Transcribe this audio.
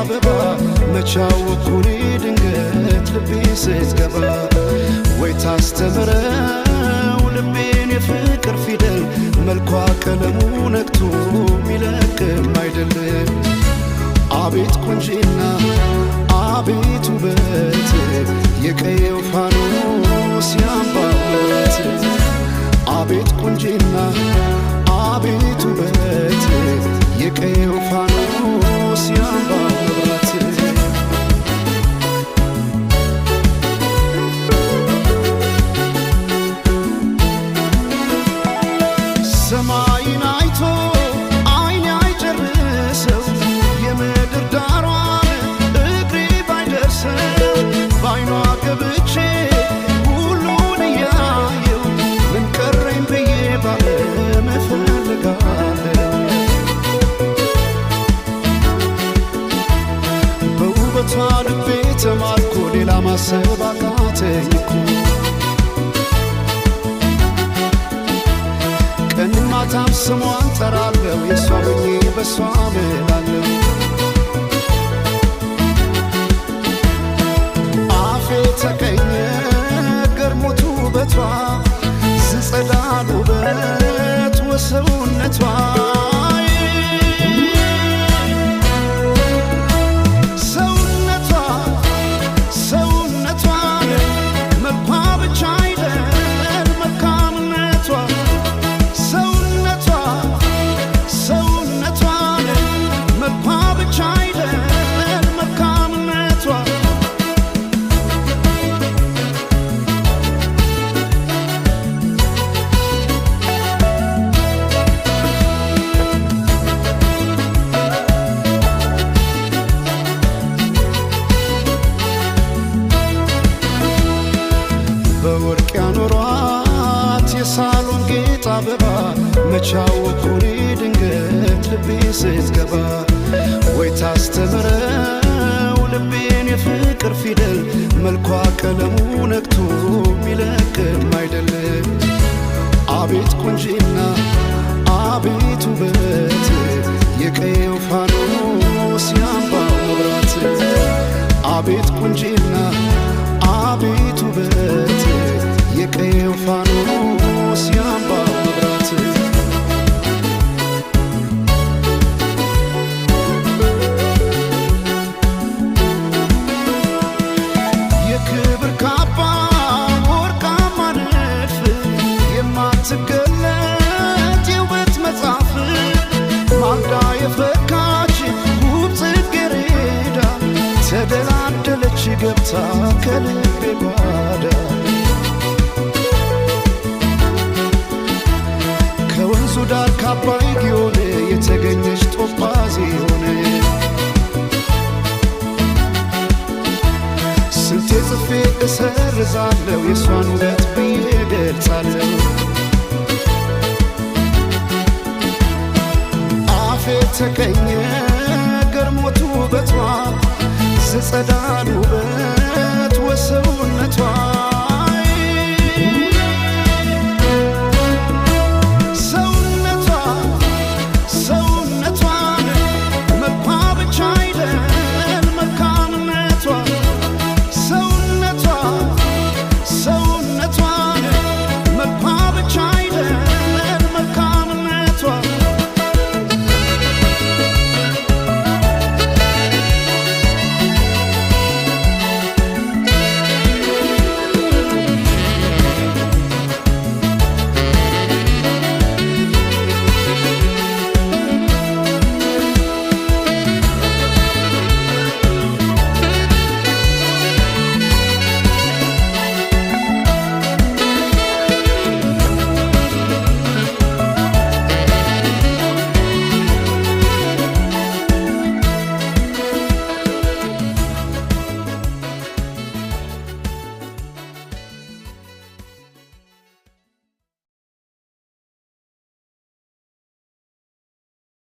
አበባ መቻወኩኒ ድንገት ልቤ ስትገባ ወይ ታስተምረው ልቤን የፍቅር ፊደል መልኳ ቀለሙ ነክቶ ሚለቅም አይደለም። አቤት ቁንጂና አቤት ውበት የቀየው ፋኖስ ያምባበት አቤት ቁንጂና አቤት ውበት የቀየው ፋኖስ ያምባበት ሰማይን አይቶ አይኔ አይጨርሰው የምድር ዳሯን እግሬ ባይደርሰው ባይኗ ገብቼ ሁሉን እያየው ምን ቀረኝ ብዬ ባለም እፈልጋለሁ። በውበቷ ልቤ ተማርኮ ሌላ ማሰብ አቃተኝ እኮ ቀንም ማታም ስሟን ጠራለሁ የሷ ሆኜ በሷ ምላለሁ። አፌ ተቀኘ ገርሞት ውበቷ ዝጸዳል ውበት ወሰውነቷ በወርቅ ያኖሯት የሳሎን ጌጥ አበባ መቻወኩኒ ድንገት ልቤ ስትገባ ወይ ታስተምረው ልቤን የፍቅር ፊደል መልኳ ቀለሙ ነክቶ ሚለቅም አይደለም። አቤት ቁንጂና አቤት ውበት የቀየው ፋኖስ ያምባው መብራት አቤት ቁንጂና አቤት ውበት የቀየው ፋኖስ ያምባው መብራት የክብር ካባ ወርቃማ ንድፍ የማትገለጥ የውበት መጽሐፍ ማልዳ የፈካች ውብ ጽጌረዳ ተደላደለች ገብታ ከልቤ ጓዳ ከወንዙ ዳር ካባይ ጊዮን የተገኘች ጦጳዝ ሆነ ስንቴ ጽፌ እሰርዛለሁ የሷን ውበት ብዬ ገልጻለሁ። አፌ ተቀኘ ገርሞት ውበቷ ዝጸዳል ውበት